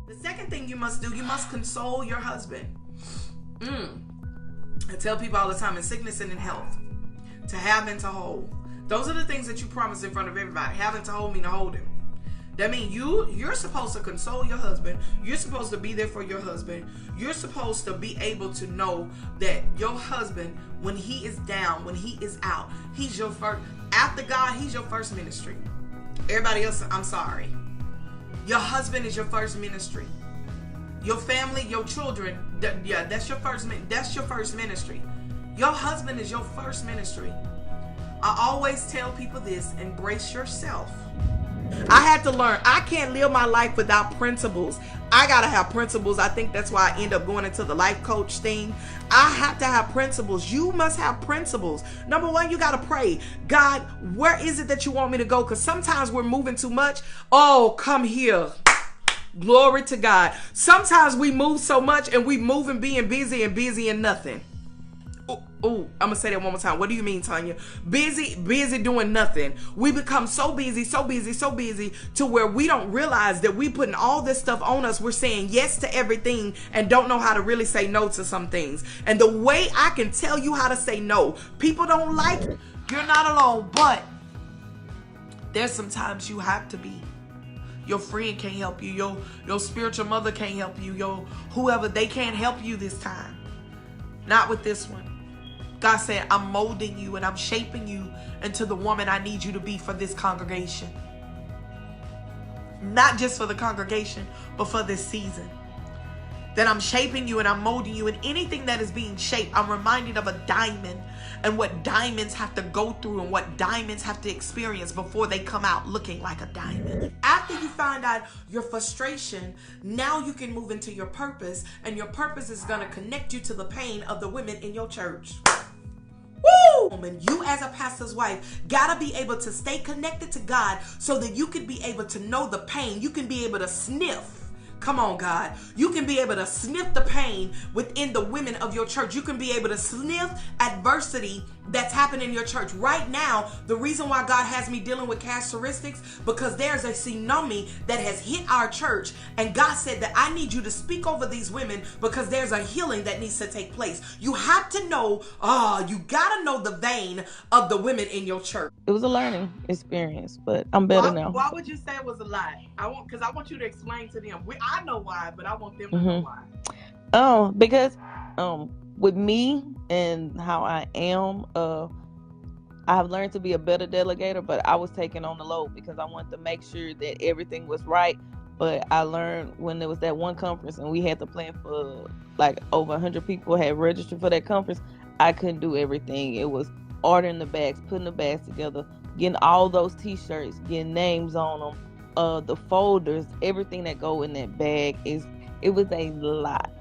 The second thing you must do, you must console your husband. I tell people all the time, in sickness and in health, to have and to hold. Those are the things that you promise in front of everybody. Having to hold mean to hold him. That means you're supposed to console your husband. You're supposed to be there for your husband. You're supposed to be able to know that your husband, when he is down, when he is out, he's your first. After God, he's your first ministry. Everybody else, I'm sorry. Your husband is your first ministry. Your family, your children, that's your first ministry. Your husband is your first ministry. I always tell people this: embrace yourself. I had to learn. I can't live my life without principles. I gotta have principles. I think that's why I end up going into the life coach thing. I have to have principles. You must have principles. Number one, you gotta pray. God, where is it that you want me to go? Because sometimes we're moving too much. Oh, come here. Glory to God. Sometimes we move so much and we move and being busy and nothing. Oh, I'm gonna say that one more time. What do you mean, Tanya? Busy doing nothing. We become so busy to where we don't realize that we putting all this stuff on us. We're saying yes to everything and don't know how to really say no to some things. And the way I can tell you how to say no, people don't like it. You're not alone, but there's sometimes you have to be. Your friend can't help you. Your spiritual mother can't help you. Your whoever, they can't help you this time. Not with this one. God said, I'm molding you and I'm shaping you into the woman I need you to be for this congregation. Not just for the congregation, but for this season. That I'm shaping you and I'm molding you, and anything that is being shaped, I'm reminded of a diamond and what diamonds have to go through and what diamonds have to experience before they come out looking like a diamond. After you find out your frustration, now you can move into your purpose, and your purpose is going to connect you to the pain of the women in your church. Woo! And you as a pastor's wife gotta be able to stay connected to God so that you can be able to know the pain. You can be able to sniff. Come on, God. You can be able to sniff the pain within the women of your church. You can be able to sniff adversity that's happening in your church. Right now, the reason why God has me dealing with characteristics, because there's a tsunami that has hit our church. And God said that I need you to speak over these women because there's a healing that needs to take place. You have to know, you got to know the vein of the women in your church. It was a learning experience, but I'm better now. Why would you say it was a lie? Because I want you to explain to them. I know why, but I want them to know why. Because with me and how I am, I have learned to be a better delegator, but I was taking on the load because I wanted to make sure that everything was right. But I learned when there was that one conference and we had to plan for like over 100 people had registered for that conference, I couldn't do everything. It was ordering the bags, putting the bags together, getting all those t-shirts, getting names on them, the folders, everything that go in that bag. It was a lot.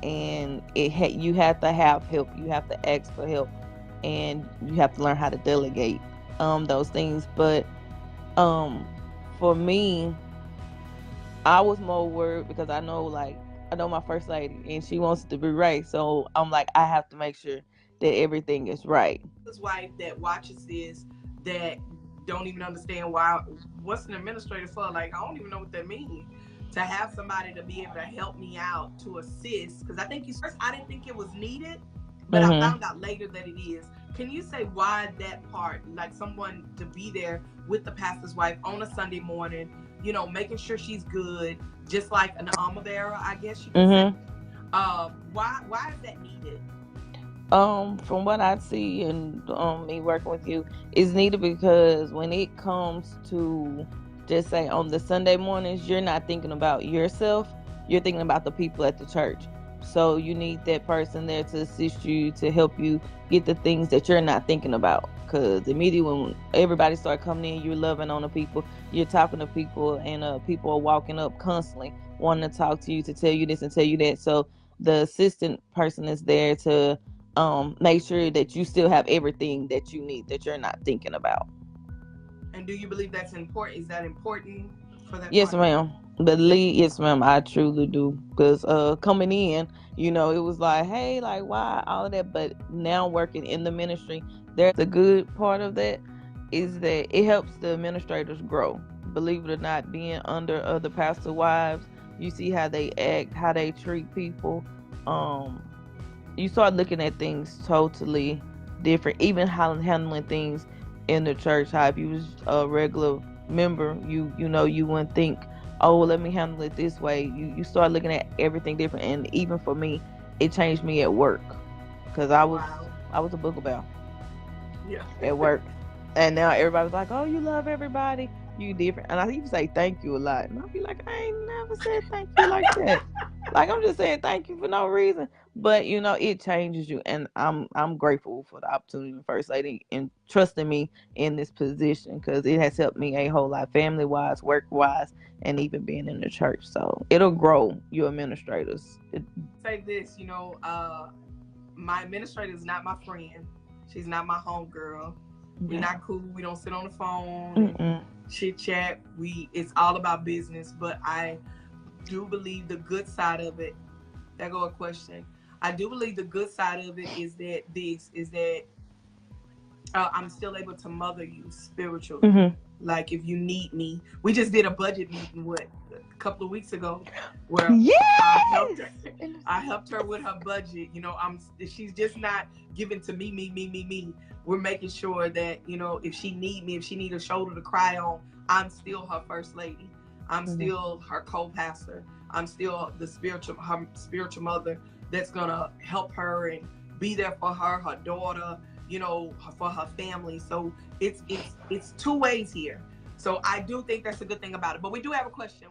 And you have to have help. You have to ask for help, and you have to learn how to delegate those things. But for me, I was more worried because I know my first lady, and she wants it to be right. So I'm like, I have to make sure that everything is right. This wife that watches this that don't even understand what's an administrator for? Like, I don't even know what that means. To have somebody to be able to help me out, to assist, because I think I didn't think it was needed, but I found out later that it is. Can you say why that part, like someone to be there with the pastor's wife on a Sunday morning, making sure she's good, just like an armor bearer, I guess you could say. Why is that needed? From what I see and me working with you, it's needed because when it comes to just say on the Sunday mornings, you're not thinking about yourself, you're thinking about the people at the church. So you need that person there to assist you, to help you get the things that you're not thinking about. Because immediately when everybody start coming in, you're loving on the people, you're talking to people, and people are walking up constantly wanting to talk to you, to tell you this and tell you that. So the assistant person is there to make sure that you still have everything that you need, that you're not thinking about. And do you believe that's important? Is that important for that? Yes, ma'am. The lead, yes, ma'am. I truly do. Because coming in, it was like, hey, like, why all of that? But now working in the ministry, there's a good part of that is that it helps the administrators grow. Believe it or not, being under other pastor wives, You see how they act, how they treat people. Um, you start looking at things totally different. Even how handling things in the church. How if you was a regular member, you wouldn't think, oh, well, let me handle it this way. You start looking at everything different. And even for me, it changed me at work because Wow. I was a boogaloo Yeah. at work. And now everybody's like, oh, you love everybody. You different. And I used to say thank you a lot. And I'll be like, I ain't never said thank you like that. Like I'm just saying thank you for no reason. But it changes you. And I'm grateful for the opportunity of First Lady and trusting me in this position because it has helped me a whole lot, family wise, work wise, and even being in the church. So it'll grow your administrators. Say this, my administrator is not my friend. She's not my homegirl. We're not cool. We don't sit on the phone and chit chat. It's all about business. But I do believe the good side of it. There go a question. I do believe the good side of it is that I'm still able to mother you spiritually. Mm-hmm. Like if you need me, we just did a budget meeting a couple of weeks ago, where Yes! I helped her with her budget. She's just not giving to me. We're making sure that if she need me, if she need a shoulder to cry on, I'm still her first lady. I'm still her co-pastor. I'm still her spiritual mother that's gonna help her and be there for her daughter, for her family. So it's two ways here. So I do think that's a good thing about it. But we do have a question.